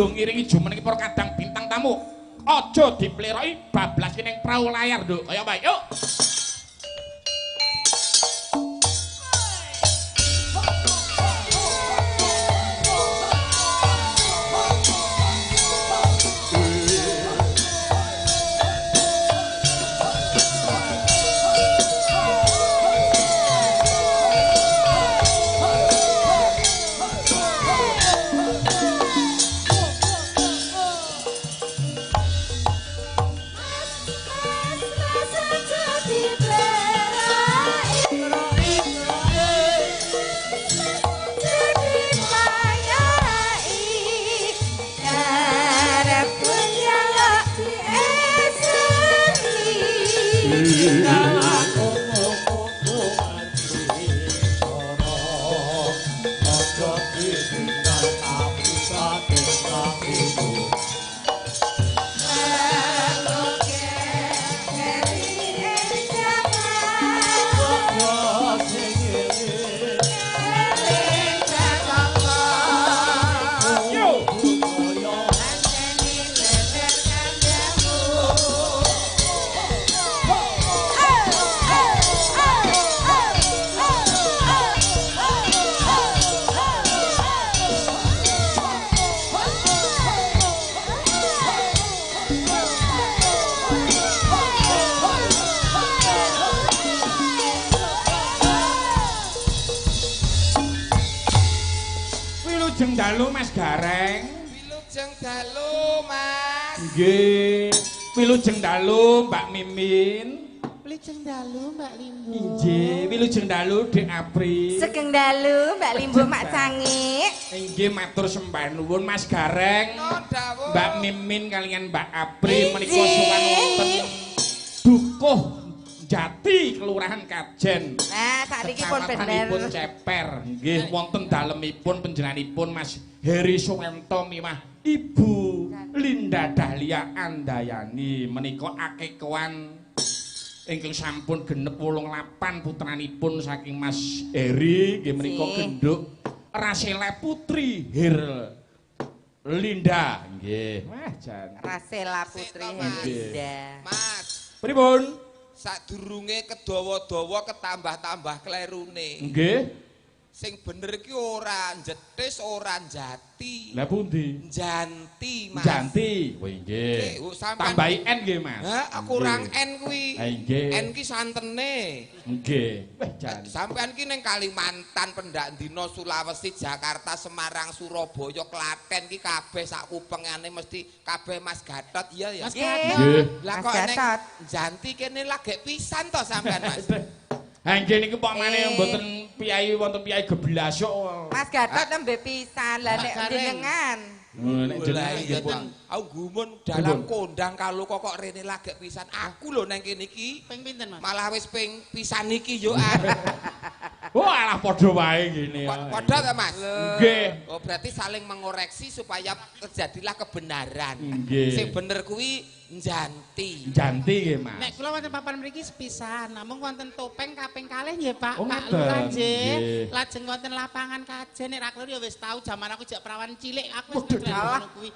kanggo ngiringi jumeneng para kadang bintang tamu. Aja dipleroki bablas ning prau layar, Nduk. Kaya bae, yuk. Wilujeng dalu Mas Gareng. Wilujeng dalu Mas. Nggih. Wilujeng dalu Mbak Mimin. Wilujeng dalu Mbak Limbu. Nggih, wilujeng dalu Dek Apri. Sugeng dalu Mbak Limbu Mak Cangik. Nggih matur sembah nuwun Mas Gareng. Mbak Mimin kalian Mbak Apri menika sowan wonten Dukuh Jati Kelurahan Kajen. Nah, sakniki pun bener. Kecamatanipun Ceper. Nggih wonten dalemipun panjenenganipun Mas Heri Suwento miwah Ibu Linda Dahlia Andayani menika akekoan ingkang sampun genep 88 putranipun saking Mas Heri nggih menika genduk Rasela Putri Linda nggih. Wah jan. Rasela Putri Linda. Mas. Pripun? Sadurunge kedawa-dawa ketambah-tambah klerune. Nggih. Sing bener iki ora njetis ora njati. Lah pundi? Janti, Mas. Janti. Wah nggih. Tambahi N nggih, Mas. Ha, kurang N kuwi. Ha nggih. N ki santene. Nggih. Wah jan. Sampean ki ning Kalimantan, Pendak Dina, Sulawesi, Jakarta, Semarang, Surabaya, Klaten ki kabeh sak kupengane mesti kabeh Mas Gatot iya ya. Mas Gatot. Lah kok ning Janti kene lagi pisan to sampean, Mas. Ha nggih niki pok maneh mboten piyai wonten piyai geblas kok. Mas Gatot nembe pisan lah nek jenengan. Nek jenengan nggih pun. Aku gumun dalam kondang kalau kok rene lagi pisan. Aku lho nang kene iki Ping pinten, Mas? malah wis ping pisan iki yo. Wah, alah padha wae ngene. Padha ta, Mas? Nggih. Oh, berarti saling mengoreksi supaya terjadilah kebenaran. Nggih. Sing bener kuwi Janti. Janti nggih, Mas. Nek kula wonten papan mriki sepisan, namung wonten topeng kaping kalih nggih, Pak. Oh, Pak ngoten. Lurah nggih. Nggih. Lajeng wonten lapangan kajen nek ra kleru ya wis tau jaman aku jak prawan cilik aku Waduh, wis ngono kuwi.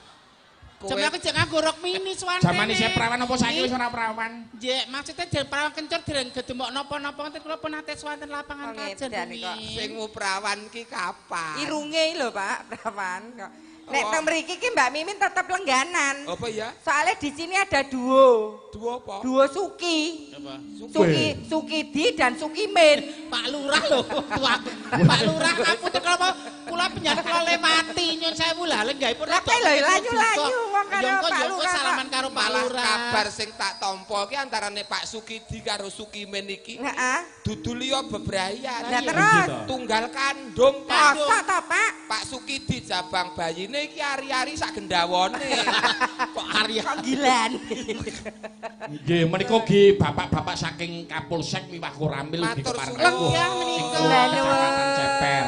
Kowe Jaman aku jak nganggo rok mini suwan. Jaman isih prawan apa saiki wis ora prawan? Nggih, maksudnya dereng prawan kencur dereng gedemok napa-napa ngoten kula pun nate wonten lapangan Oh, kajen ngedan kok. sing prawan ki kapan? Irunge lho, Pak, prawan kok. Nek teng mriki ki Mbak Mimin tetep lengganan. Apa ya? Soalnya di sini ada duo. Dua apa? Duo Suki. Apa? Sukidi dan Sukimin. Pak Lurah lho. Pak Lurah ngapunten kula penyakit kula le mati nyun sewu lah lenggahipun. Lah kok lho lanyu-lanyu wong karo Pak Lurah. Salaman karo Pak Malah Lurah. kabar sing tak tampa ki antarane Pak Sukidi karo Sukimin iki. Heeh. Dudu liya bebrayan. Lah terus Tunggal kandung, Pak. mosok to, Pak? Pak Sukidi jabang bayine iki ari-ari sak gendawone. Kok Arya Panggilan. Nggih, menika nggih bapak-bapak saking Kapolsek Miwah Koramil nggih Matur kepareng suwun. Ya, menika. Kecamatan Ceper.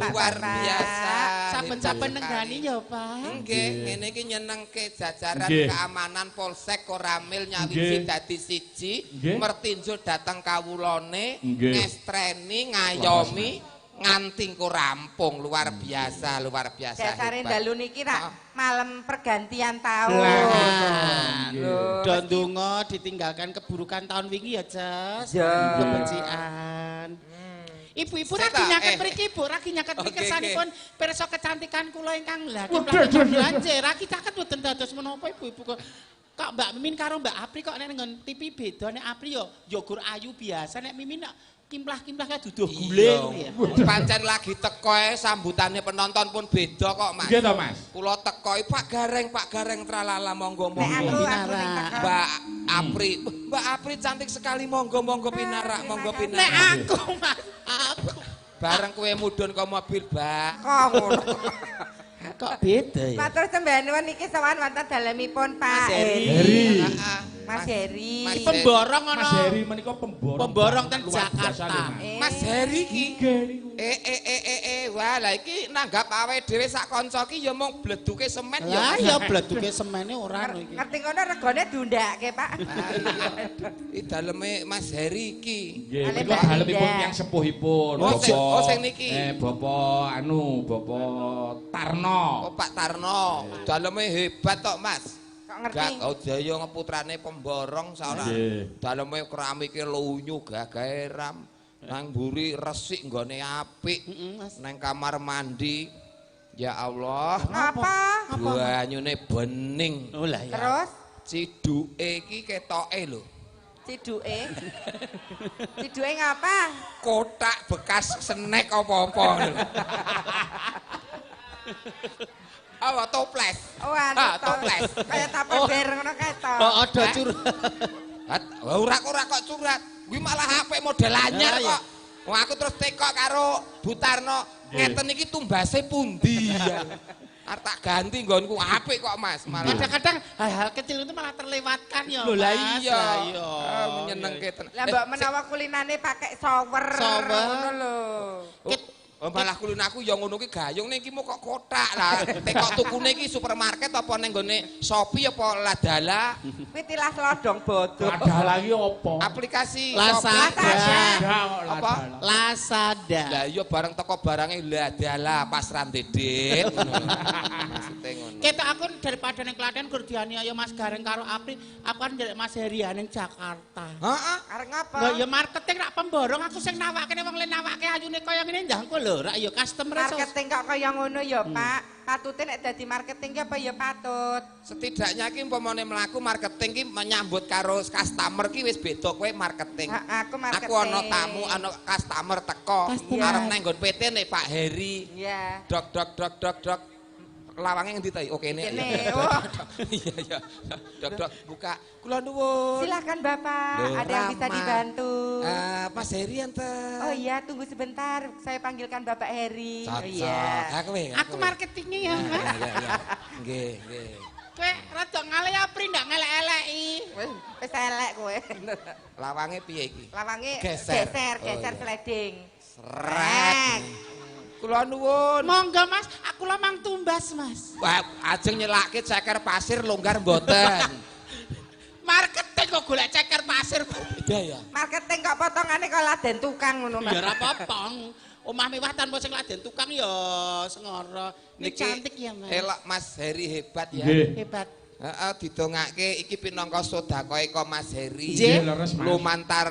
Luar biasa. Saben-saben nenggani ya, Pak. Nggih, ngene iki nyenengke jajaran Nggih. keamanan Polsek Koramil nyawiji Nggih. dadi siji, Nggih. mertinjul dateng kawulane, Nggih. ngestreni, ngayomi, nganti engko rampung luar biasa Dasare hebat. dalu niki rak malam pergantian tahun. Do ndonga ditinggalkan keburukan tahun wingi ya, Jas. Ya. Kebencian. Ibu-ibu ragi nyaket mriki, Bu, ragi nyaket mriki kersanipun pirsa kecantikan kula ingkang lagi belanja. Ragi caket mboten dados menapa ibu-ibu kok Mbak Mimin karo Mbak Apri kok nek nang TV beda nek Apri yo gur ayu biasa nek Mimin kimplah-kimplah kayak duduh guling ya. Pancen lagi teko sambutane penonton pun beda kok, Mas. Nggih to, Mas. Kula teko Pak Gareng tralala monggo. Nek aku teko. Mbak Apri cantik sekali monggo pinarak. Nek aku, Mas, aku bareng kowe mudhun ke mobil, Mbak. Kok ngono. kok beda ya. Matur sembah nuwun niki sowan wonten dalemipun Pak Heri. Mas Heri. Pemborong ngono. Mas Heri menika pemborong. Pemborong ten Luar biasa Jakarta. nih, Mas Heri iki. Mas. Wah, lah iki nanggap awake dhewe sak kanca iki ya mung bleduke semen Lah ya. ya bleduke semene ora ngono iki. Ngerti ngono regane dundake, Pak. Iki daleme Mas Heri iki. Nggih, Ale menika Mbak dalemipun Indah. yang sepuhipun. Sing niki. Bapak Tarno. Oh Pak Tarno, daleme hebat tok Mas. Kok ngerti? Gak kau jaya ngeputrane pemborong saora. Nggih. Daleme keramike lunyu gagahe ram. Nang mburi resik nggone apik. Mas. Nang kamar mandi. Ya Allah. Apa? Banyune bening. Oh lah ya. Terus Ciduke iki ketoke lho. ciduke. Ciduke ngapa? Kotak bekas snack apa-apa lho. Awa toples. Oh, anu toples. Kayak taper ngono kae to. Oh ada curhat. Ora kok curhat. Kuwi malah HP model anyar Ya, ya. kok. Wong aku terus tekok karo Butarno, ngeten iki tumbase pundi ya. Arep tak ganti nggonku apik kok Mas. Malah Kadang-kadang hal-hal kecil itu malah terlewatkan ya. lho lah Mas. iya. Lah iya. Menyenengke tenan. Lah mbok menawa kulinane pakai shower. Ngono lho. Oh, malah kulin aku ya ngono ki gayung ning iki mau kok kotak lah. Tekok tukune iki supermarket apa ning gone Shopee apa Ladala? Kuwi tilas lodong bodho. Ada lagi apa? Aplikasi Lazada. Apa? Lazada. Lah iya bareng teko barange Ladala pas randedet ngono. Maksude ngono. Ketok aku daripada ning Klaten gur dianiaya Mas Gareng karo Apri, aku kan njaluk Mas Herian ning Jakarta. Heeh. Arep ngapa? Lah ya marketing rak pemborong aku sing nawakne wong liya nawake ayune kaya ngene njangkul lho, rak ya customer Marketing kok kaya ngono ya, Pak. Patute nek dadi marketing ki apa ya patut. Setidaknya ki umpamane mlaku marketing ki menyambut karo customer ki wis beda kowe marketing. Aku marketing. Aku ana tamu, ana customer teko. Customer. Arep nang nggon PT nih Pak Heri. Iya. Dok. Lawange ngendi ta? Oh kene. Kene, oh. Iya. Dok, buka. Kula nuwun. Silakan Bapak, Loh, ada yang bisa ramah. dibantu. Mas Heri enten. Oh iya, tunggu sebentar. Saya panggilkan Bapak Heri. Oh Cocok. iya. Aku marketingnya ya, Mas. Iya. Nggih. Kowe rada ngale Apri ndak ngelek-eleki. Wis elek kowe. Lawange piye iki? Lawange Geser. geser Oh, iya. sliding. Sret. Kula nuwun. Monggo Mas, aku lah mang tumbas Mas. Wah, ajeng nyelake ceker pasir longgar mboten. Marketing kok golek ceker pasir. Beda ya. Marketing kok potongane kok laden tukang ngono, Mas. Ya ora apa-apa. Omah mewah tanpa sing laden tukang ya sengara. Ini cantik ya Mas. Elok Mas Heri hebat ya. Nggih. Hebat. Heeh, didongake iki pinangka sedakoe kok Mas Heri. Nggih. Leres, Mas. Lumantar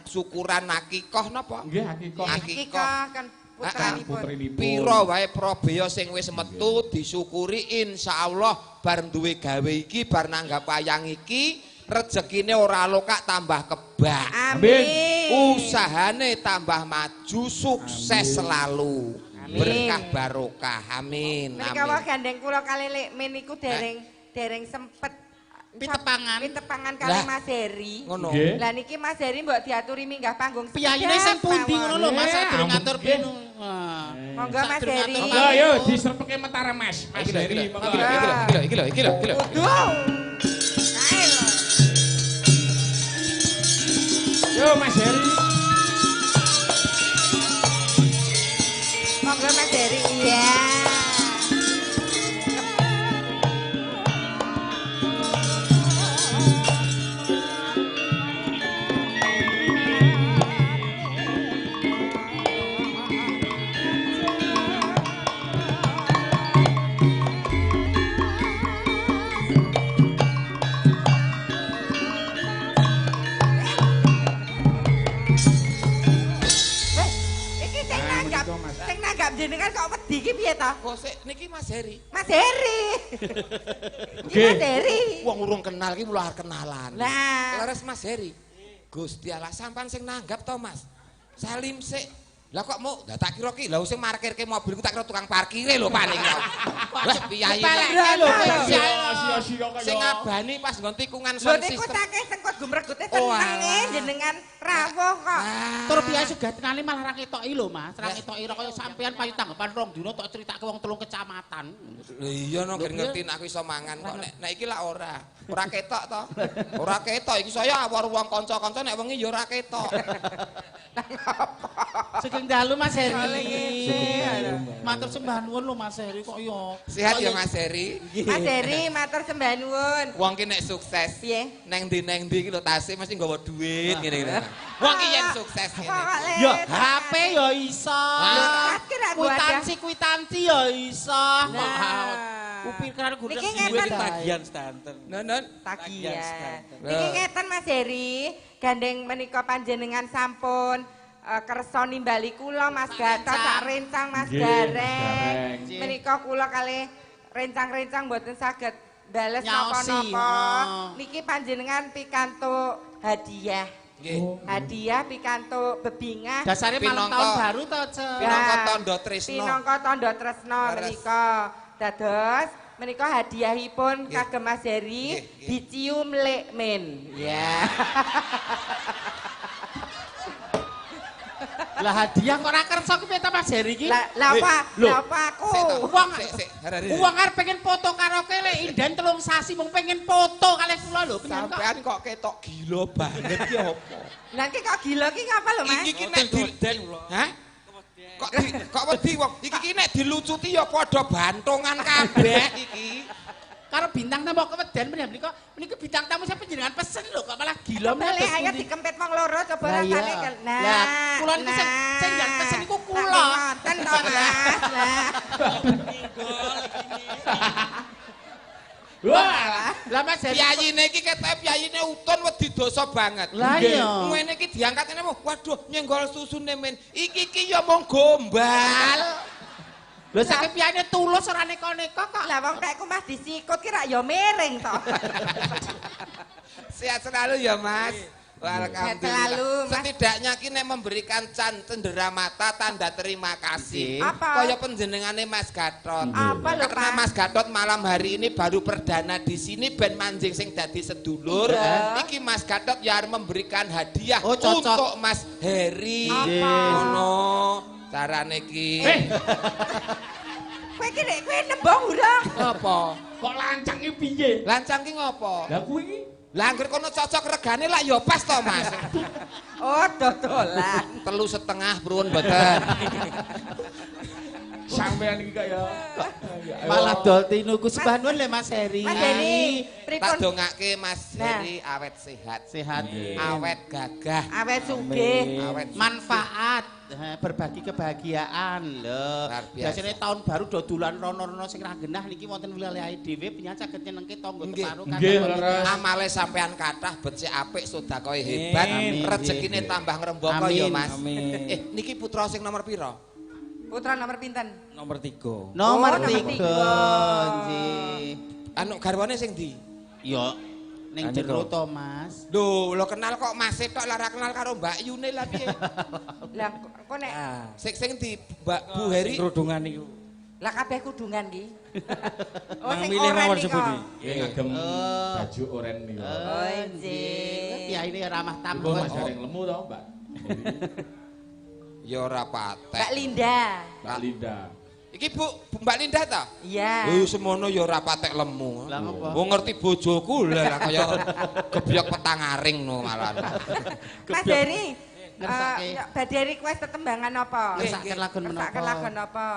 syukuran akikah napa? Nggih, akikah. Akikah kan putranipun. Putrinipun. Pira wae probaya sing wis metu disyukuri insyaallah bar duwe gawe iki bar nanggap wayang iki rezekine ora lokak tambah kebak. Amin. Usahane tambah maju sukses selalu. Amin. Berkah barokah. Amin. Mereka wae Amin. gandeng kula kali Lek Min iku dereng sempet Pitepangan. Pitepangan kali Lah. Mas Heri. Ngono. Nggih. Lah niki Mas Heri mbok diaturi minggah panggung. Piyayine sing pundi ngono lho Mas, Nggih, durung ngatur nggih. pinu. Wah. Monggo Mas Sadurung Heri. ngatur Monggo yo diserpeke Mentara Mas. Mas Heri monggo. Iki lho. Waduh. Kae lho. Yo Mas Heri. Monggo Mas Heri. Iya. panjenengan kok wedi iki piye to? Kok sik niki Mas Heri. Mas Heri. Iki Mas Heri. Wong urung kenal iki mulai kenalan. Lah, Leres Mas Heri. Gusti Allah sampean sing nanggap to Mas. Salim sik. Lah kok mau tak kira ki lha sing markirke mobilku tak kira tukang parkire lho paling. Wes piyayi. lho sia-sia kaya. Sing ngabani pas nggon tikungan lho sound niku system. saking sengkot gumregute senenge jenengan rawuh kok. Tur piye sugatengane malah ra ketoki lho Mas, ra ketoki kaya sampean payu tanggapan 2 dina tok critake wong 3 kecamatan. Lho iya no ngerti aku iso mangan kok nek iki lak ora. Ora ketok to. Ora ketok iki saya awor wong kanca-kanca nek wengi ya ora ketok. Sugeng dalu Mas Heri. Matur sembah nuwun lho Mas Heri kok ya. Sehat ya Mas Heri. Mas Heri matur sembah nuwun. Wong ki nek sukses Piye? neng ndi iki lho tasih mesti nggawa duit ngene-ngene. Wong ki yen sukses ngene. Ya HP ya iso. Kwitansi ya iso. Upir-upir gudeg Niki duit ngeten Tagihan sedanten. Non. tagihan. Niki ngeten Mas Heri, gandeng menika panjenengan sampun kersa nimbali kula Mas Gatot sak rencang Mas Nggih, Gareng. Gareng. Menika kula kalih rencang-rencang mboten saged bales Nyaosi, napa-napa. Niki panjenengan pikantuk hadiah. Nggih. Hadiah pikantuk bebingah. Dasare malam Pinangka- tahun baru to, Cek. Pinangka tandha tresno. Pinangka tandha tresno Leres. menika. Dados menika hadiahipun kagem Mas Heri Nggih, nggih. dicium lekmen. Ya. Lah hadiah kok ora kersa ki piye to Mas Heri iki? Lah apa aku? Wong arep pengen foto karaoke lek inden 3 sasi mung pengen foto kalih kula lho. Sampean kok ketok gila banget ki apa? Lah iki kok gila ki ngapa lho Mas? Iki ki nek dilden Hah? Kok wedi wong iki ki nek dilucuti ya padha bantongan kabeh iki. Karo bintang tamu keweden menika bintang tamu sampe jenengan pesen lho kok malah gila Boleh ayo dikempet wong loro coba Lah iya. rasane. Lah, kula niku sing njan pesen iku kula. Ngoten to Mas. Lah. Wah, lah Mas Heri. Piyayine iki ketoke piyayine utun wedi dosa banget. Lah iya. Ngene iki diangkat ngene waduh nyenggol susune men. Iki ya mung gombal. Lho saking piyane tulus ora neka-neka kok. Lah wong kakku Mas disikut ki rak ya miring to. Sehat selalu ya Mas. Sehat selalu, Mas. Setidaknya ki nek memberikan cendera mata tanda terima kasih. Apa? Kaya penjenengane Mas Gatot. Apa lho Karena Pak? Mas Gatot malam hari ini baru perdana di sini ben manjing sing dadi sedulur. Iya. Iki Mas Gatot ya arep memberikan hadiah Oh, cocok. untuk Mas Heri. Apa? Ngono carane ki. Kowe iki nek kowe nembang urang. Apa? Kok lancang iki piye? Lancang ki ngopo? Lah kuwi iki Lah anggere kono cocok regane lak ya pas to Mas. Oh, dodolan. 3,5 pruwun mboten. sampean iki kaya Malah dol tinuku sembah nuwun le Mas Heri. Mas Heri, Tak pripun? dongake Mas Nah. Heri awet sehat, Sehat. awet gagah, Awet sugih. awet Manfaat berbagi kebahagiaan lho. Luar biasa. Biasane tahun baru dodolan rono-rono sing ra genah niki wonten wilayah dhewe penyan saged nyenengke tangga Nggih. teparo Nggih, leres. amale sampean kathah becik apik sedakoe hebat, Amin. rezekine tambah ngrembaka ya Amin. Mas. Amin. Niki putra sing nomor pira? Putra nomor pinten? Nomor 3. Nomor nomor 3. tiga. Nggih. Anu garwane sing ndi? Yo ning Anu jero to. to Mas. Lho, lo kenal kok Mas tok lah ra kenal karo Mbak Yune lah piye? Lah kok nek Ah, Sing ndi Mbak Bu Heri? kerudungan niku. lah kabeh kudungan ki. Oh Nang sing milih oren mawon nika. sepundi. Nggih ngagem baju oren niku. Oh nggih. Piyaine ramah Iku tamah. Mas Gareng lemu to, Mbak. Ya ora Mbak patek. Linda. Mbak Linda. Iki Bu Mbak Linda ta? Iya. Semono ya ora patek lemu. Lah ngapa? Wong ngerti bojoku lah kaya gebyok petang aring no malah. Mas Heri, Ngersake. badhe request tetembangan apa? Ngersake lagu Ngersake menapa? lagu apa?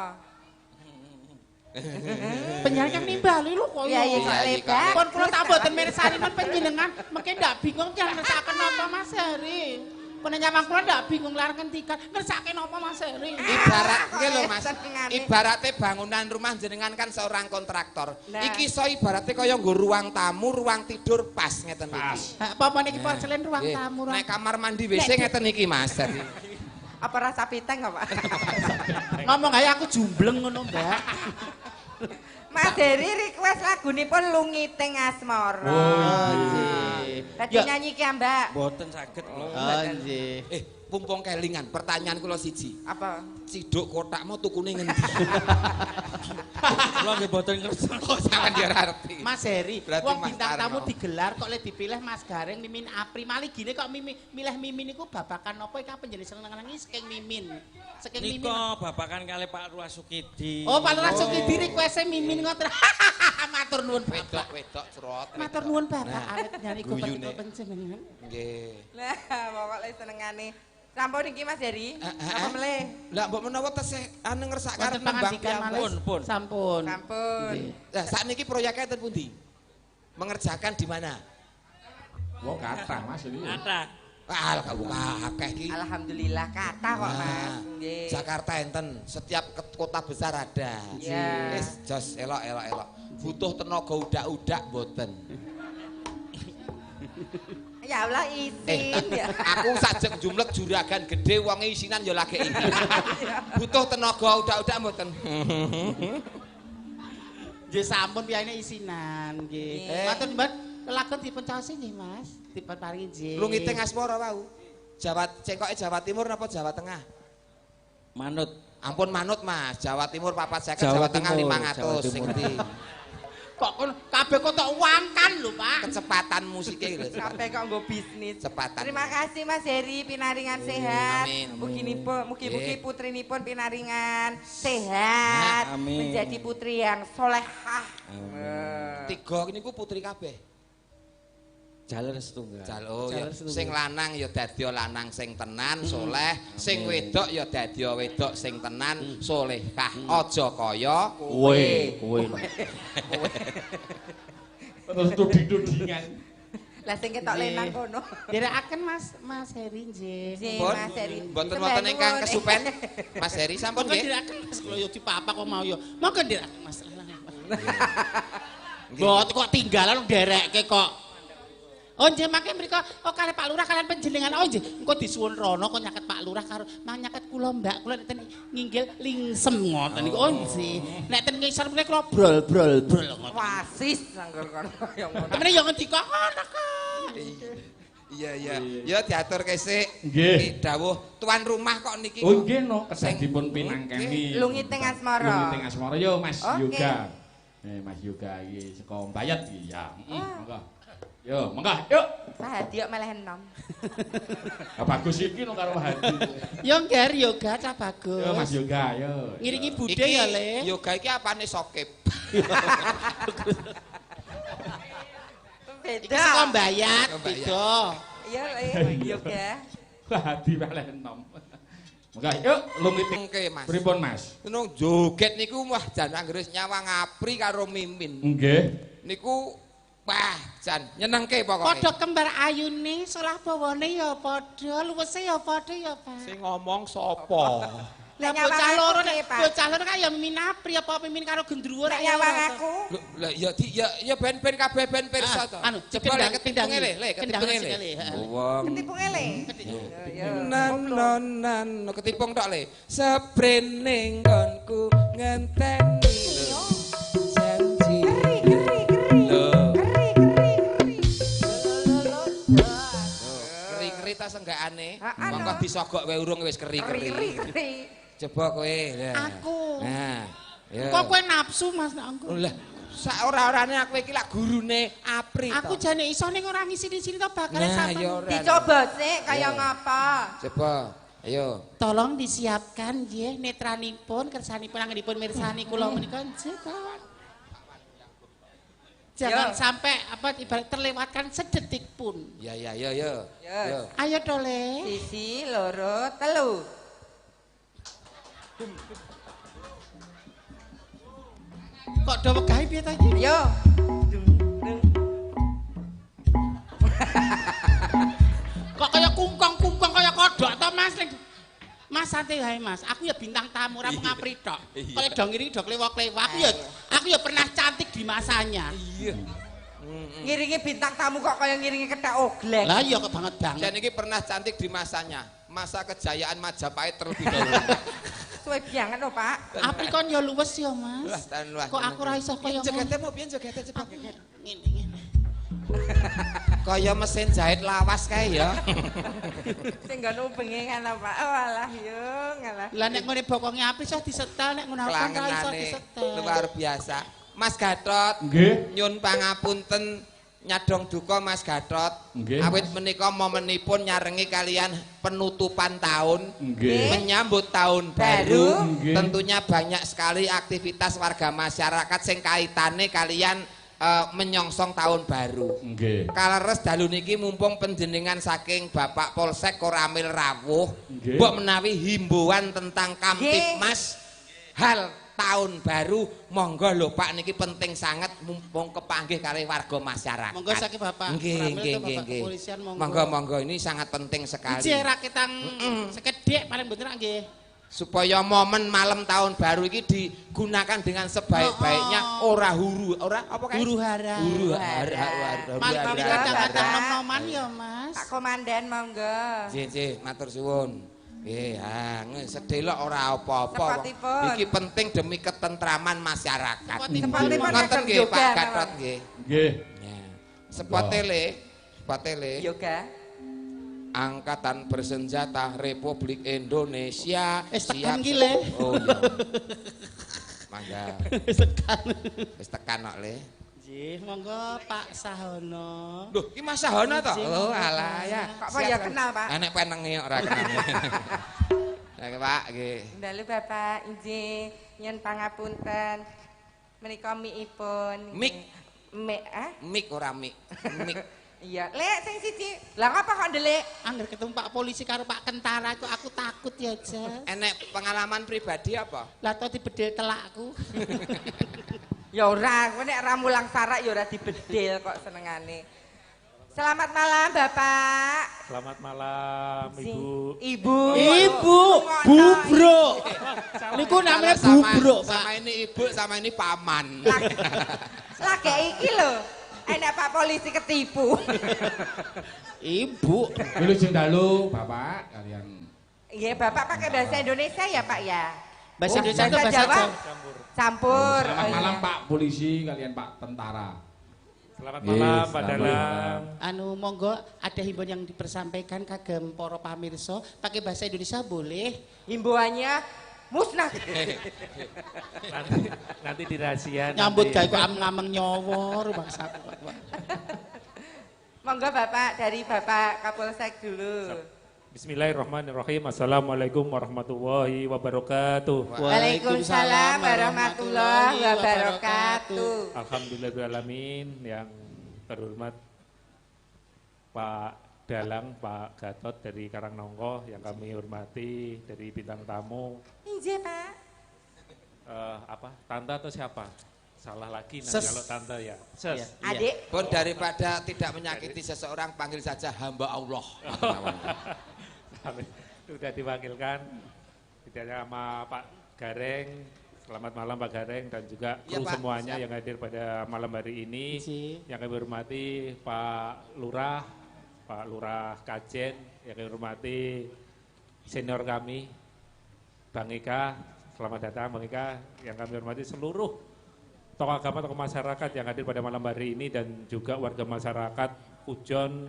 Penyanyi kang nimbali lho kok. Iya iya Iya, kok iya, lebar. Pun kula tak mboten mirsani men panjenengan mengke ndak bingung yang ngersake napa Mas Heri. Pun nyawang kula ndak bingung lar ngentikan ngersake napa Mas Heri. Ibarat nggih lho Mas. Senengane. Ibarate bangunan rumah jenengan kan seorang kontraktor. Nah. Iki iso ibarate kaya nggo ruang tamu, ruang tidur pas ngeten iki. Pas. Apa niki porselen ruang Nggih. tamu ruang. Nek kamar mandi WC ngeten iki Mas. Dadi Apa rasa piteng apa? Ngomong ae aku jumbleng ngono, Mbak. Mas Heri request lagunipun Lungiting Asmara. Oh, nggih. Dadi Ya. nyanyi ki, Mbak. Boten saged lho. Oh, nggih. Pumpung kelingan, pertanyaan kula siji. Apa? Ciduk kotakmu tukune ngendi? Kula nggih boten ngerti. Oh, sampean dia ora ngerti. Mas Heri, Berarti wong Mas bintang tamu Arno. digelar kok le dipilih Mas Gareng Mimin Apri. Malih gini kok milih Mimin niku babakan napa iki apa jenenge seneng-senengi saking Mimin. Saking Mimin. Nika babakan kali Pak Lurah Sukidi. Oh, Pak Lurah Sukidi request Mimin ngoten. Matur nuwun Bapak. Wedok cerot. Matur nuwun Bapak Nah, awet nyanyi guyune. kok panjenengan. Nggih. Lah, pokoke senengane. Sampun iki Mas Heri. Apa eh. meleh? Lah mbok menawa tesih anu ngersak karep Wonten nembang pangandikan piyambak. malih. Pun. Sampun. Sampun. Lah sakniki proyeknya enten pundi? Mengerjakan di mana? Wah, kata Mas ini. Ada. Ah, gak akeh iki. Alhamdulillah kata kok Mas. Nah, Nggih. Jakarta enten, setiap kota besar ada. Iya. Wis jos elok. Butuh tenaga udak-udak mboten. Ya Allah isin ya. Aku sajeng jumlek juragan gede wong isinan ya lagi iki. Butuh tenaga udak-udak mboten. Nggih sampun piyane isinan nggih. Nggih. Matur nuwun lakon dipun caosi nggih Mas. Dipun paringi nggih. Lungiting Asmara wau. Cengkoke Jawa Timur napa Jawa Tengah? Manut. Ampun manut Mas, Jawa Timur 450, Jawa Jawa Tengah Timur, 500 sing Jawa ndi? Kok kon kabeh kok tok uangkan lho, Pak. Kecepatan musiknya lho. Sampai kok nggo bisnis. Cepatan. Terima kasih Mas Heri pinaringan sehat. Amin. Mugi-mugi putrinipun pinaringan sehat. Amin. Menjadi putri yang solehah. Tiga niku putri kabeh. Jalan setunggal. Jalo Jalan ya setunggal. sing lanang ya dadi lanang sing tenan soleh, sing wedok ya dadi wedok sing tenan solehah. Aja kaya Kowe. Terus tuding-tudingan. Lah sing ketok lenang kono. Direkaken Mas Heri nggih. Nggih, Pun, Mas Heri. mboten wonten ingkang kesupen. Mas Heri sampun Monggo nggih. direkaken Mas kula yo dipapa kok mau yo. Monggo direkaken Mas. Mbok kok tinggalan nderekke kok. Oh nggih mangke mriko kalih Pak Lurah kalian panjenengan. Oh nggih engko disuwun rono kok nyaket Pak Lurah karo nyaket kula Mbak. Kula nek nginggil lingsem ngoten niku. Oh nggih. Nek ten ngisor mriki kula brol ngoten. Wasis anggur kono kaya ngono. Temene yo ngendika ngono kok. Iya. Ya diatur kesik. Nggih. Dawuh tuan rumah kok niki. Oh nggih no, kedah dipun pinangkeni. Lungiting Asmara. Lungiting Asmara yo Mas Oke. Yoga. Mas Yoga iki saka Mbayat iki ya. Monggo. Yo, monggo. Yuk. Hadi kok malah enom. Bagus iki no karo Hadi. Yo nggar yoga cah bagus. Yo Mas Yoga, yo. Ngiringi budhe ya Le. Yoga iki apane sokip? Iki Beda. saka Mbayat Oh, Mbayat. beda. Iya, yoga. Hadi malah enom. Monggo, yuk lungiting. Oke, Mas. Pripun Mas? Ngono joget niku wah jan anggere nyawang apri karo mimin. Nggih. Niku wah jan nyenengke pokoke. Padha kembar ayune, salah bawane ya padha, luwese ya padha ya, Pak. Sing ngomong sapa? Lah Nek bocah nyawang loro aku nek piye, Pak? bocah loro kan ya minapri apa mimin karo gendruwo Nek nyawang aku. Lah ya ben-ben kabeh ben pirsa to. Anu, Coba lek kendang ketipung le, kendang ketipung le. sekali. Wong. Ketipung ele. Ya. Nan ketipung tok le. Sebrene nggonku ngenteni lho. Janji. Lho. Keri-keri ta senggakane. Monggo disogok wae urung wis keri-keri. Coba kowe. Aku. Nah. Ya. Kok kowe nafsu Mas nek aku. Lah, sak ora-orane aku iki lak gurune Apri to. Aku jane iso ning ora ngisi-sini to bakal Nah, sampean. ya ora. Dicoba sih kaya ngapa. Coba. Ayo. Tolong disiapkan nggih netranipun kersanipun anggenipun mirsani kula menika nggih, Pak. Jangan sampai apa ibarat terlewatkan sedetik pun. Ya. Ya. Ayo Dole. Sisi, loro, telu. Kok do wegahe piye ta iki? Yo. Kok kaya kungkong kaya kodok to Mas? Mas santai wae Mas. Aku ya bintang tamu ora ngapri tok. Kalau do ngiringi do klewak-klewak. Aku ya pernah cantik di masanya. Iya. Ngiringi bintang tamu kok kaya ngiringi kethek oglek. Lah iya kok banget banget. Dan ini pernah cantik di masanya. masa kejayaan Majapahit terlebih dahulu. Suwe banget lho, Pak. Apri kon ya luwes ya, Mas. Lah, tan lah. Kok aku ora iso kaya ngono. Jogete mau piye jogete cepet. Ngene. Kaya mesin jahit lawas kae ya. Sing nggon ubenge kan Pak. Oh alah yo, ngalah. Lah nek ngene bokonge Apri iso disetel, nek ngono aku ora iso Kelangenane disetel. luar biasa. Mas Gatot, Nggih. nyun pangapunten nyadong duka Mas Gatot. Nggih, Awit Mas. menika momenipun nyarengi kalian penutupan tahun, Nggih. menyambut tahun Baru. baru. Nggih. Tentunya banyak sekali aktivitas warga masyarakat sing kaitane kalian menyongsong tahun baru. Nggih. Kaleres dalu niki mumpung panjenengan saking Bapak Polsek Koramil Rawuh, Nggih. mbok menawi himbauan tentang Kamtibmas hal tahun baru, monggo lho Pak niki penting sangat mumpung kepanggih kali warga masyarakat. Monggo saking Bapak Nggih, Koramil nggih, atau Bapak nggih. Kepolisian, monggo. Monggo, monggo ini sangat penting sekali. Ije raketang sekedhik paling bener nggih. Supaya momen malam tahun baru ini digunakan dengan sebaik-baiknya, ora huru, ora apa kae? Huru hara. Huru hara. Mari hara. kadang-kadang Bapak. nom-noman ya, Mas. Pak Komandan monggo. Nggih, matur suwun. Nggih, sedelok ora apa-apa. Sepatipun. Iki penting demi ketentraman masyarakat. Sepatipun Ngoten nggih yoga, Pak Mawon. Gatot nggih. Nggih. Ya. Sepotele, sepotele. Yoga. Angkatan Bersenjata Republik Indonesia Wis tekan ki, siap. Le. Oh iya. Mangga. Sekan. Wis tekan kok, Le. Nggih, monggo Pak Sahono. Loh, iki Mas Sahono to? Nggih, Oh, monggo, alah Pak. ya. Kok kok ya kenal, Pak? Enek penenge ora kenal. Nggih, Pak, nggih. Dalu Bapak injih nyun pangapunten. Menika miipun. Mik. Mik, Mik ora mik. Mik. Iya, Lek sing siji. Lah ngapa kok ndelik? Angger ketemu Pak polisi karo Pak Kentara itu aku takut ya, Jas. Enek pengalaman pribadi apa? Lah to dibedel telakku. Ya ora, kowe nek ora mulang sarak ya ora dibedil kok senengane. Selamat malam, Bapak. Selamat malam, Ibu. Ibu. Ibu, bubruk. Niku namanya Kalau bubruk, sama Pak. ini ibu, sama ini paman. Lagi iki lho. Enak Pak polisi ketipu. Ibu. Dulu jendalu, Bapak kalian. Iya, Bapak pakai bahasa Indonesia ya, Pak ya? Bahasa Indonesia itu bahasa bahasa Jawa? Jawa. Campur. Selamat Oh, iya. malam Pak polisi, kalian Pak tentara. Selamat Yes, malam, Pak selamat Dalang. malam. Anu monggo ada himbauan yang dipersampaikan kagem para pamirsa pakai bahasa Indonesia boleh. Himbauannya musnah. Nanti di rahasia. Nyambut nanti. gawe kok ameng-ameng nyowor bangsaku. Monggo Bapak dari Bapak Kapolsek dulu. Bismillahirrahmanirrahim. Assalamualaikum warahmatullahi wabarakatuh. Waalaikumsalam warahmatullahi wabarakatuh. Alhamdulillahirrahmanirrahim. Yang terhormat Pak Dalang, Pak Gatot dari Karangnongko yang kami hormati, dari bintang tamu. Injih, Pak. Apa? Tante atau siapa? Salah lagi nanti Ses. kalau tante ya. Ses. Iya. Adik. Pun daripada tidak menyakiti seseorang, panggil saja hamba Allah. Sudah diwakilkan tidak hanya sama Pak Gareng. Selamat malam Pak Gareng dan juga Ya, kru Pak. semuanya yang hadir pada malam hari ini. Isi. Yang kami hormati Pak Lurah, Pak Lurah Kajen, yang kami hormati senior kami Bang Ika. Selamat datang Bang Ika. Yang kami hormati seluruh tokoh agama, tokoh masyarakat yang hadir pada malam hari ini dan juga warga masyarakat Ujon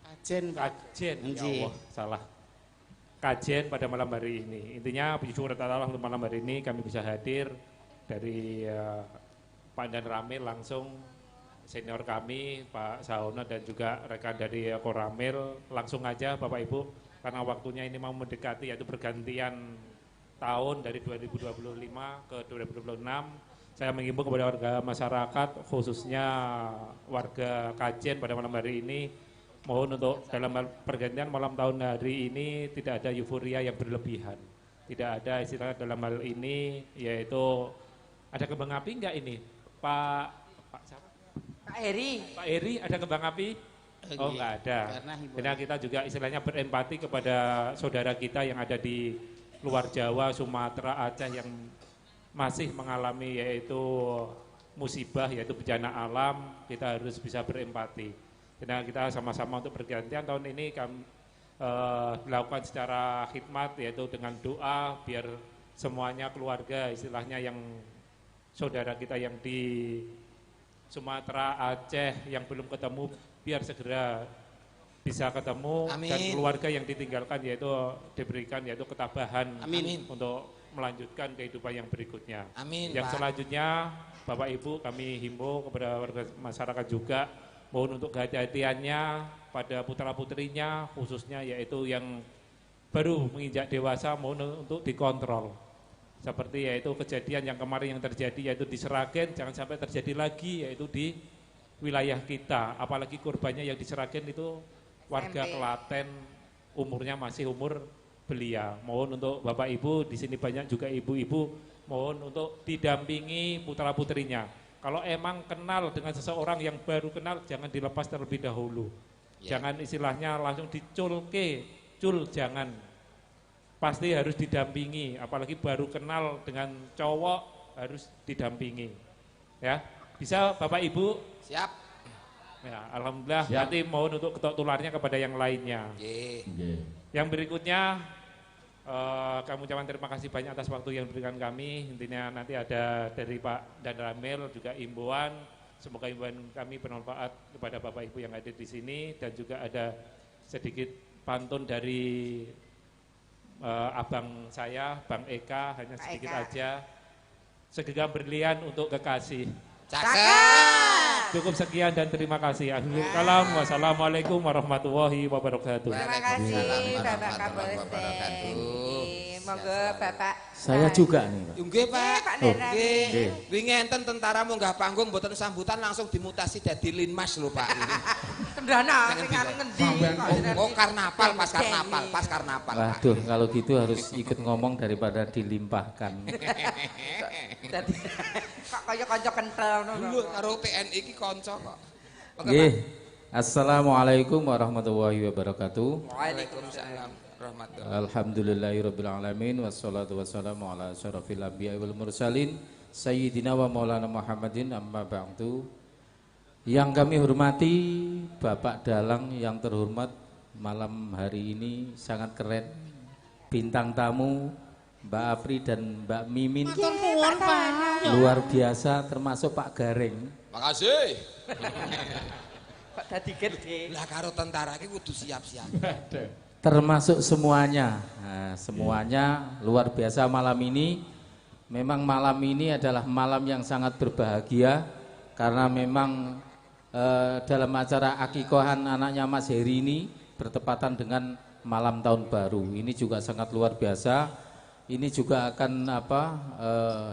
Kajen, Pak. Kajen, ya Nggih. Allah, salah. Kajen pada malam hari ini. Intinya puji syukur kepada Allah untuk malam hari ini kami bisa hadir dari Pak Dan Ramil langsung senior kami Pak Sahono dan juga rekan dari Koramil. Langsung aja Bapak Ibu karena waktunya ini mau mendekati yaitu pergantian tahun dari 2025 ke 2026. Saya mengimbau kepada warga masyarakat khususnya warga Kajen pada malam hari ini mohon untuk dalam pergantian malam tahun hari ini tidak ada euforia yang berlebihan. Tidak ada istilah dalam hal ini yaitu ada kembang api enggak ini? Pak siapa? Pak Heri. Pak Eri ada kembang api? Oh enggak ada. Karena kita juga istilahnya berempati kepada saudara kita yang ada di luar Jawa, Sumatera, Aceh yang masih mengalami yaitu musibah yaitu bencana alam. Kita harus bisa berempati. Karena kita sama-sama untuk bergantian tahun ini dilakukan secara khidmat, yaitu dengan doa biar semuanya keluarga istilahnya yang saudara kita yang di Sumatera, Aceh yang belum ketemu biar segera bisa ketemu. Amin. Dan keluarga yang ditinggalkan yaitu diberikan yaitu ketabahan Amin. untuk melanjutkan kehidupan yang berikutnya. Amin, Yang Pak. selanjutnya Bapak Ibu kami himbau kepada warga masyarakat juga mohon untuk kehati-hatiannya pada putra-putrinya khususnya yaitu yang baru menginjak dewasa mohon untuk dikontrol. Seperti yaitu kejadian yang kemarin yang terjadi yaitu di Seragen, jangan sampai terjadi lagi yaitu di wilayah kita. Apalagi korbannya yang di Seragen itu warga Klaten, umurnya masih umur belia. Mohon untuk Bapak Ibu, di sini banyak juga ibu-ibu, mohon untuk didampingi putra-putrinya. Kalau emang kenal dengan seseorang yang baru kenal, jangan dilepas terlebih dahulu. Jangan istilahnya langsung diculke, jangan. Pasti harus didampingi, apalagi baru kenal dengan cowok harus didampingi. Ya, bisa Bapak Ibu? Siap. Ya, alhamdulillah. Siap. Nanti mohon untuk ketok tularnya kepada yang lainnya. Yang berikutnya, kami ucapkan terima kasih banyak atas waktu yang diberikan kami. Intinya nanti ada dari Pak Dan Ramil juga imbauan. Semoga imbauan kami bermanfaat kepada Bapak Ibu yang ada di sini dan juga ada sedikit pantun dari abang saya, Bang Eka, hanya sedikit aja. Segenggam berlian untuk kekasih. Cakep. Cukup sekian dan terima kasih. Akhirul kalam. Wassalamualaikum warahmatullahi wabarakatuh. Terima kasih Bapak Kapolsek. Monggo Bapak. Saya juga nih, Pak. Nggih, Pak. Pak Nera. Nggih. Wingi enten tentara munggah panggung mboten sambutan langsung dimutasi dadi linmas lho, Pak. Cendana sing ngendi kok. Oh, karnaval, pas karnaval. Pak. Waduh, kalau gitu harus ikut ngomong daripada dilimpahkan. Dadi kok kaya kanca kentel ngono. Dulu karo TNI iki kanca kok. Nggih. Assalamualaikum warahmatullahi wabarakatuh. Waalaikumsalam warahmatullahi. Alhamdulillahirabbil alamin wassalatu wassalamu ala asyrafil anbiya'i wal mursalin sayyidina wa maulana Muhammadin amma ba'du. Yang kami hormati Bapak Dalang yang terhormat, malam hari ini sangat keren. Bintang tamu Mbak Apri dan Mbak Mimin Matur nuwun, Pak. luar biasa, termasuk Pak Gareng. Makasih. Kok dadi gede. Lah karo tentara iki kudu siap-siap. Termasuk semuanya. Nah, semuanya luar biasa malam ini. Memang malam ini adalah malam yang sangat berbahagia karena memang dalam acara akikohan anaknya Mas Heri ini bertepatan dengan malam tahun baru. Ini juga sangat luar biasa. Ini juga akan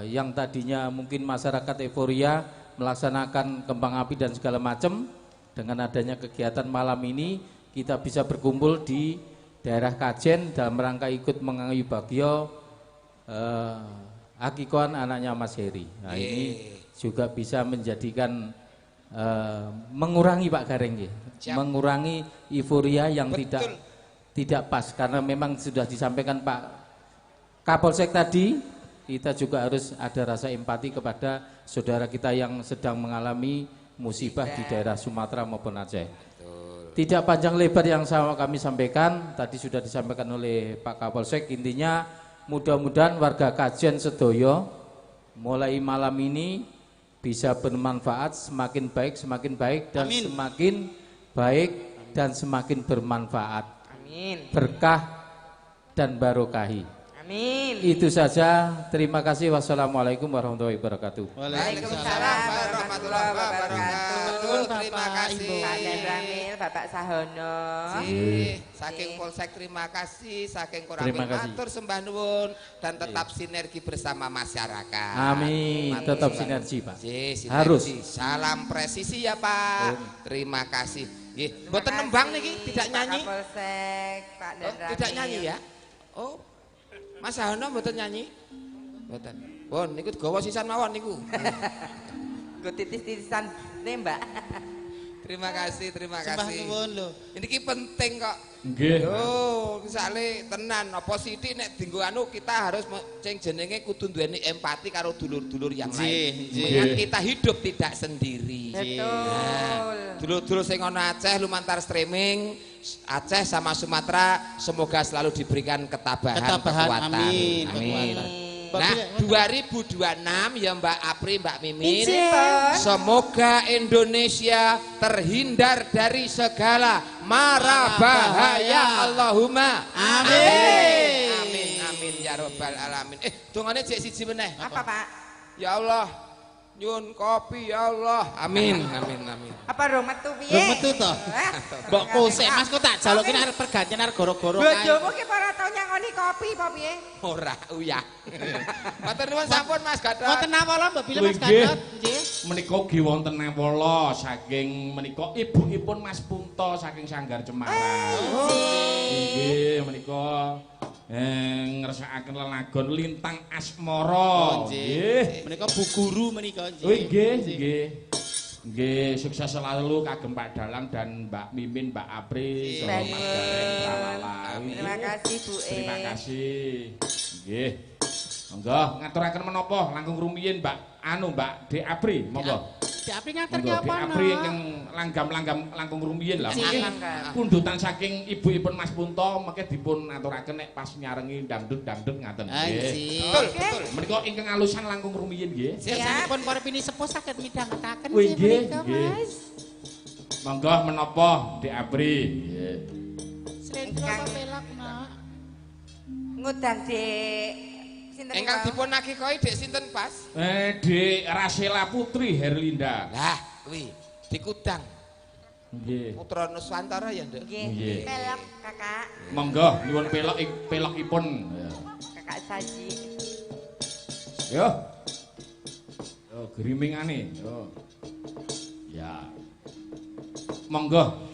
yang tadinya mungkin masyarakat euforia melaksanakan kembang api dan segala macam, dengan adanya kegiatan malam ini kita bisa berkumpul di daerah Kajen dalam rangka ikut mengayu bagio akikohan anaknya Mas Heri. Nah, ini juga bisa menjadikan mengurangi Pak Gareng, mengurangi euforia yang tidak pas, karena memang sudah disampaikan Pak Kapolsek tadi, kita juga harus ada rasa empati kepada saudara kita yang sedang mengalami musibah di daerah Sumatera maupun Aceh. Tidak panjang lebar yang kami sampaikan, tadi sudah disampaikan oleh Pak Kapolsek. Intinya mudah-mudahan warga Kajen sedoyo mulai malam ini bisa bermanfaat, semakin baik dan Amin. semakin baik dan semakin bermanfaat. Amin. Berkah dan barokahi. Amin. Itu saja. Terima kasih. Wassalamualaikum warahmatullahi wabarakatuh. Waalaikumsalam warahmatullahi wabarakatuh. Terima kasih. Pak Dan Ramil, Bapak Sahono. Saking Polsek terima kasih, saking Terima Koramil kasih. matur sembah nuwun dan tetap sinergi bersama masyarakat. Amin. Matur Tetap sembah sinergi, Pak. sinergi. Harus. Salam presisi ya Pak. Terima kasih. Nggih, mboten nembang niki, tidak nyanyi. Pak Kapolsek, Pak Dan Oh, Ramil. tidak nyanyi ya? Oh. Mas Sahono mboten nyanyi? Mboten. Pun niku gawa sisan mawon niku. Gue titis-titisan nembak. Terima kasih, terima Sembah kasih. nuwun lho. Ini penting kok. Nggih. Yo, misale tenan apa sithik nek dienggo anu kita harus sing jenenge kudu duweni empati karo dulur-dulur yang lain. Mengingat kita hidup tidak sendiri. Betul. Dulur-dulur sing ana Aceh lumantar streaming Aceh sama Sumatera semoga selalu diberikan ketabahan kekuatan. Amin. Amin. Kekuatan. Nah, 2026 ya Mbak Apri, Mbak Mimin. Izin. Semoga Indonesia terhindar dari segala mara bahaya. Allahumma Amin. Amin. Amin ya rabbal alamin. Dongane jek siji meneh. Apa, Pak? Ya Allah, nyun kopi ya Allah. Amin. Amin. Apa rong metu piye? Rong metu to. Mbok kosek Mas kok tak jaluki arep pergantian arep goro-goro kae. Bojomu ki ora tau nyangoni kopi apa piye? Ora uyah. Matur nuwun sampun Mas Gatot. Wonten nawala Mbak Bila Mas Nggih. Gatot, nggih. Menika ugi wonten nawala saking menika ibukipun Mas Punto saking Sanggar Cemara. Nggih, menika ngersakaken lelagon Lintang Asmara. Nggih. Menika Bu Guru menika nggih. Oh nggih. Nggih, sukses selalu kagem Pak Dalang dan Mbak Mimin, Mbak Apri, saha Mas Gareng Tralala. Terima kasih Bu E. Terima kasih. Nggih. Monggo ngaturaken menapa langkung rumiyin Mbak Mbak De Apri, monggo. Dek Apri ngaturke Monggo De apa Apri ingkang langgam-langgam langkung rumiyin lah. Nggih. Pundutan saking ibuipun Mas Punto mengke dipun aturaken nek pas nyarengi dangdut-dangdut ngaten nggih. Anjir. Betul. Menika ingkang alusan langkung rumiyin nggih. Siapun para pini sepuh saged midhangetaken Wih, nggih, menika nggih. Mas. Monggo menapa De Apri. Nggih. Slendro apa pelak nak? Ngundang Dek sinten Ingkang niku? dipun nakikoi Dek sinten pas? Dek Rasela Putri Herlinda. Lah, kuwi dikudang. Nggih. Putra Nuswantara ya, Nduk. Nggih. Nggih. Pelok Kakak. Monggo nyuwun pelokipun. Kakak Saji. Yo. Yo grimingane. Yo. Ya. Monggo.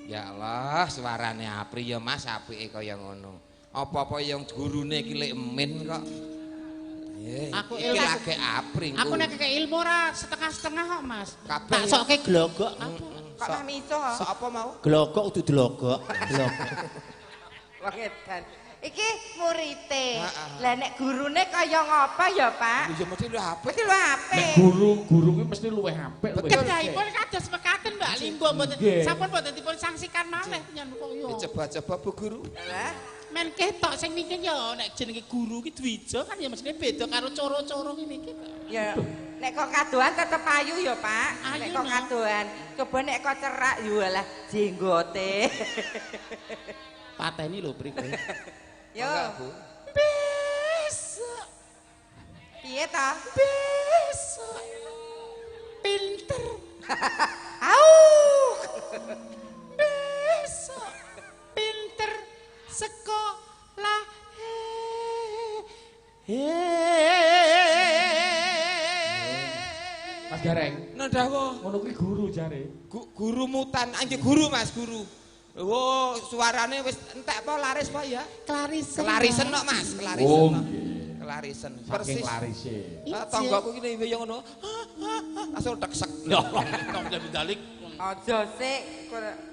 Ya Allah, suarane Apri ya Mas, apike kaya ngono. Apa-apa yang gurune iki lek emin kok. Aku iki lagi Apri. Aku nek kek ilmu ora setengah-setengah kok Mas. Kabeh Tak ya. sokke glogok aku. Kok mah miso? Sok apa mau? Glogok kudu delogok. Wong edan. Iki murite. Heeh. Lah nek gurune kaya ngapa ya, Pak? Ya mesti lu apik. Mesti lu apik. Nek guru kuwi mesti luwih apik. luwih Kedahipun kados mekaten Mbak Linggo mboten Nggih. sampun mboten dipun sanksikan malih nyen kok yo. Coba-coba Bu Guru. Lah, Men ketok sing mikir yo nek jenenge guru ki Dwija kan ya mestine beda karo coro-coro ngene iki. ya nek kok kadohan tetep ayu ya, Pak. Ayu, Nek kok no. kadohan, coba nek kok cerak yo alah jenggote. Pateni lho Prik. Yo, Enggak, Bu. Besok, piye ta? besok. Pinter. Au! Besok pinter sekolah. Mas Gareng, Nandhawa. ngono kuwi guru jare. Guru mutan, anjir guru Mas, guru. Oh, suarane wis entek apa laris Pak ya? Clarisen. Clarisen kok Mas, Clarisen. Oh, kok. nggih. Clarisen. Saking Persis. larise. Tanggaku iki nek yo ngono. Langsung deksek. Ya Allah, kok dalik. Aja sik,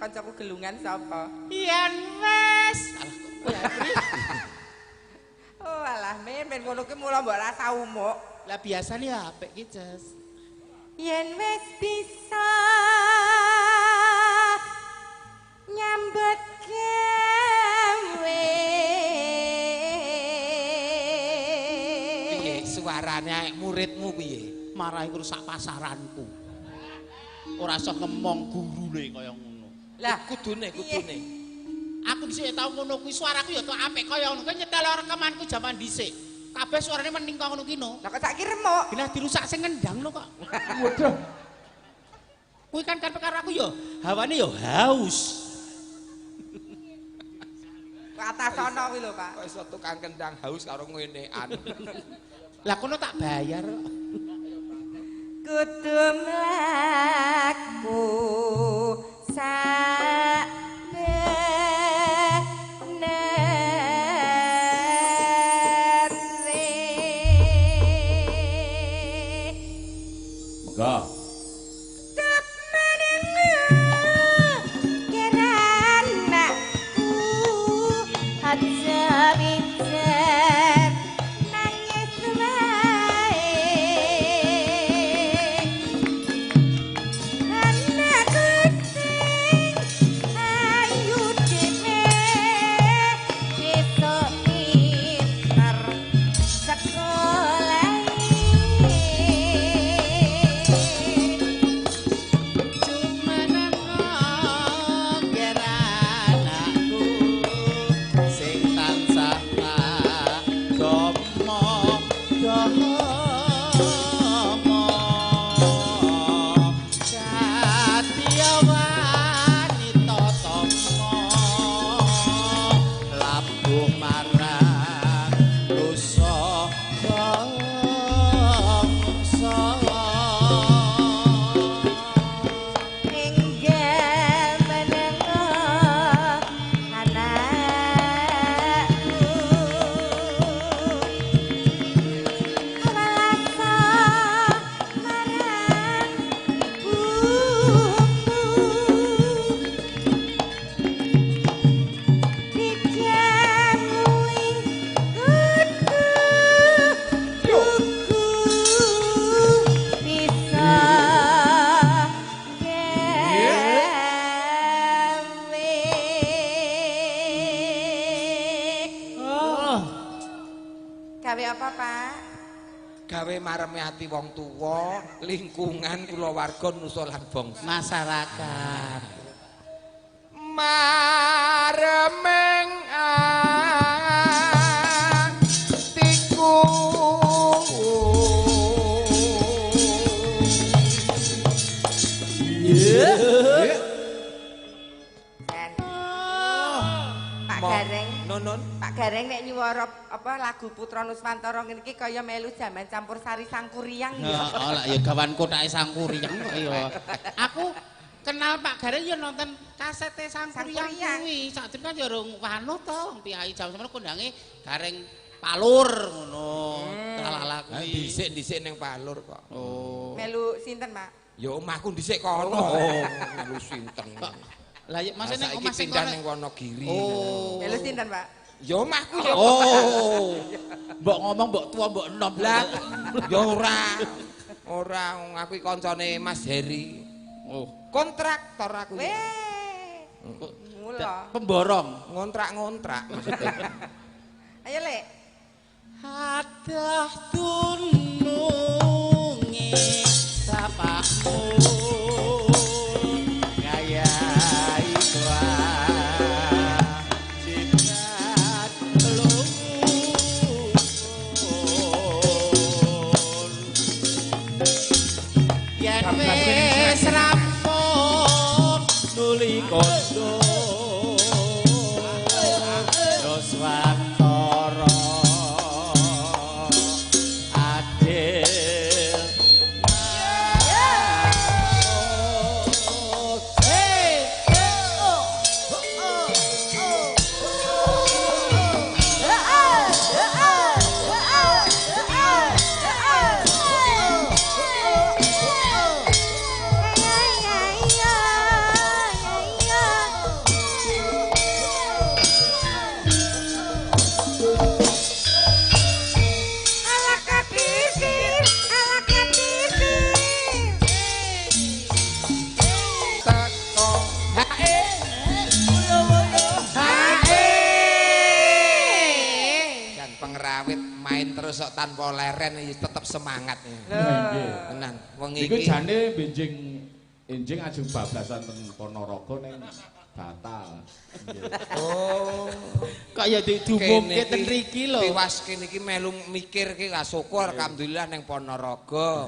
kancaku gelungan sapa? Yen wes. Oh alah, men ngono ki mula mbok rasa umuk. Lah biasane ya apik ki, Jas. Yen wis bisa nyambut gawe. Piye suarane muridmu piye? Marahi rusak pasaranku. Ora iso ngemong gurune kaya ngono. Lah, Kudune. Aku dhisik tau ngono kuwi suaraku ya tok apik kaya ngono. Kowe nyetel rekamanku jaman dhisik. Kabeh suarane mending kaya ngono ki no. lah kok saiki remuk. Genah dirusak sing ngendang lho kok. Waduh. Kuwi kan perkara aku ya hawane ya haus. Kok atas ana kuwi lho, Pak. Kok iso tukang kendang haus karo ngenean. Lah kono tak bayar. Kudu mlaku sak Monggo. aja pijet nangis wae anakku sing ayu dhewe esuk pinter sekolah gawe apa, Pak? Gawe mareme ati wong tuwa, lingkungan kulawarga nusa lan bangsa. Masyarakat. Maremeng atiku Pak Gareng. Nonon. Pak Gareng nek nyuwara apa lagu Putra Nuswantara ngene iki kaya melu jaman campursari Sangkuriang Ya, lah ya gawan kotake Sangkuriang kok ya. Aku kenal Pak Gareng ya nonton kasete Sangkuriang kuwi. Sakjane kan ya urung wano to, piyai jam semono kondange Gareng Palur ngono. Tralala kuwi. Dhisik-dhisik ning Palur kok. Oh. Melu sinten, Pak? Ya omahku dhisik kono. Oh, lu sinten. Lah ya maksudnya nek omah sing pindah ning Wonogiri. Oh. Melu sinten, Pak? Ya omahku ya. Oh. Mbok ngomong mbok tua mbok enom Lah ya ora. Ora aku iki kancane Mas Heri. Oh. Kontraktor aku. Weh. Mula. Pemborong. Ngontrak-ngontrak maksudnya. Ayo, Lek. Hadah tununge bapakmu ngayai kewajiban luhur yen wis rampung nuli kondo Nuswantara adil terus sok tanpa leren tetep semangat. Tenan. Wong iki. Iku jane benjing enjing ajeng bablasan ten Ponorogo ning batal. Oh. Kok ya diumumke ten mriki lho. Tiwas kene iki melu mikir ki syukur alhamdulillah ning Ponorogo.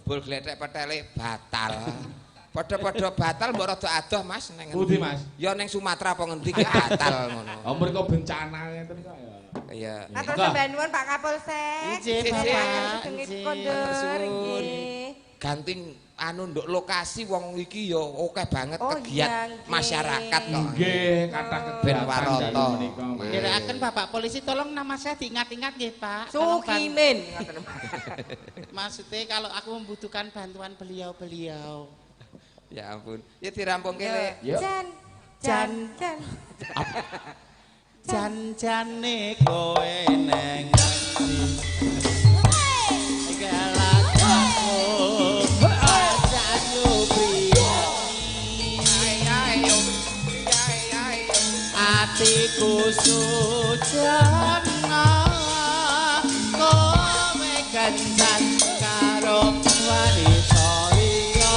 Bol glethek petele batal. Padha-padha batal mbok rada adoh Mas ning Pundi Mas? Ya ning Sumatera apa ngendi ki batal ngono. Oh mriko bencana ngeten kok ya. Iya. Atur sampeyan nuwun Pak Kapolsek. Nggih, Bapak. Nggih. Ganting anu nduk lokasi wong iki ya akeh banget Oh, kegiat iya, nggih. masyarakat kok. Nggih, kathah Ben kegiatan waroto. dalu menika. Kiraken Bapak polisi tolong nama saya diingat-ingat nggih Pak. Tolong Sukimin. Maksudnya kalau aku membutuhkan bantuan beliau-beliau. Ya ampun. Ya dirampungke Le. Yuk. Jan. Jan Sanjane kowe neng ngendi galakku ajayu priyo atiku sujana kowe kencan karo wanita liya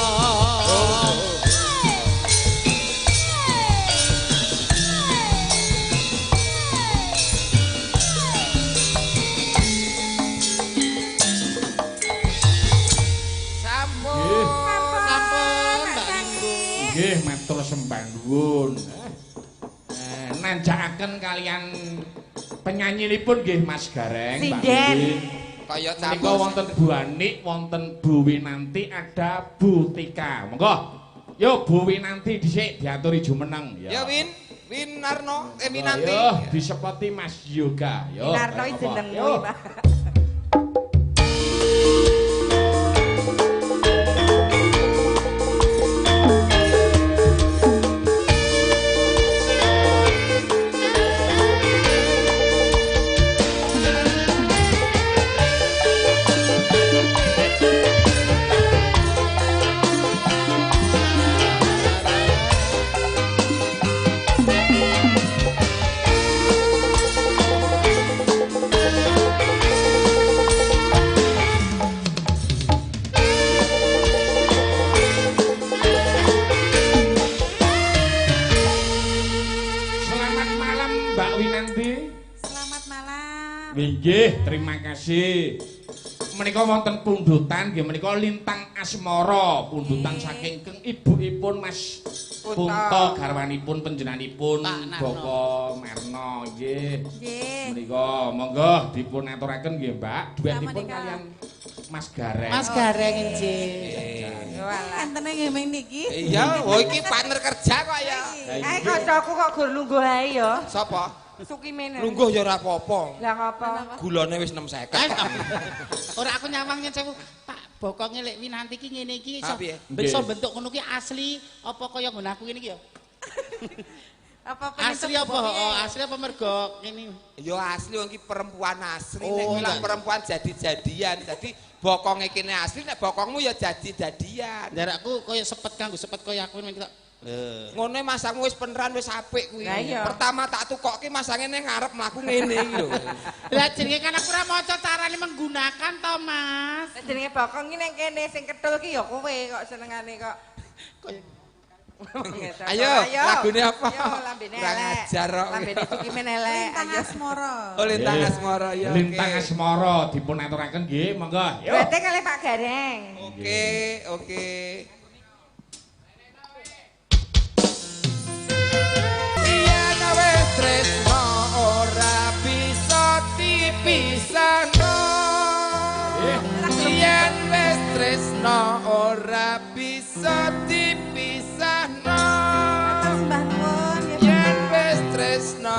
Nggih, matur sembah nuwun. Nanjakaken kalian penyanyinipun nggih Mas Gareng. Sinden. Kaya Menika campur. wonten Bu Anik, wonten Bu Winanti, ada Bu Tika. Monggo. Yo Bu Winanti dhisik diaturi jumeneng Ya Win Narno, Winanti. Yo disepoti Mas Yoga. Yo. Narno kaya apa? jenengmu Yo. Pak. Selamat malam Mbak Winanti. Selamat malam. Nggih, terima kasih. Menika wonten pundutan nggih menika Lintang Asmara, pundutan saking keng ibukipun Mas Punta garwanipun panjenenganipun Pak Narno. Bapak Merno nggih. Nggih. Menika monggo dipun aturaken nggih Mbak, duetipun menika. kalian Mas Gareng. Mas Gareng nggih. Yo alah. Antene nggih niki. Iya, oh iki partner kerja kok ya. Ae kancaku kok gur lungguh ae ya. Sapa? Suki mene. Lungguh ya ora apa-apa. Lah ngapa? Gulane wis 6,50. Ora aku nyawang nyen sewu. Pak bokonge lek Winanti ki ngene iki iso Ah, piye? iso bentuk ngono ki asli apa kaya nggon aku ngene iki ya? Apa Asli apa? Oh, asli apa mergo ngene. Ya asli wong iki perempuan asli Oh, nek kuwi lah enggak. perempuan jadi-jadian. Jadi bokonge kene asli nek bokongmu ya jadi-jadian. Jarakku kaya sepet kanggo sepet kaya aku ngene iki tok. Ngene masangmu wis beneran wis apik kuwi. Lah iya. Pertama tak tukokke masange ning ngarep mlaku ngene iki lho. Lah jenenge kan aku ora maca carane menggunakan to, Mas. Jenenge bokong iki ning kene sing ketul ki ya kowe kok senengane kok. Ayo, lagune apa? Yo lambene Kurang elek. ajar kok. Lambene Suki men elek. Lintang Ayo. Asmara. Oh, Lintang Nggih. Asmara ya. Lintang Asmara dipun aturaken nggih, monggo. Yo. Berarti kali Pak Gareng. Oke. Yen wis tresno ora bisa dipisahno. Yen wis tresno ora bisa dipisahno. Sembah nuwun ya. Yen wis tresno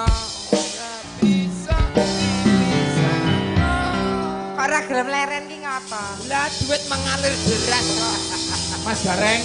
ora bisa dipisahno. Kok ora gelem leren ki ngapa? Lah duit mengalir deras kok. Mas Gareng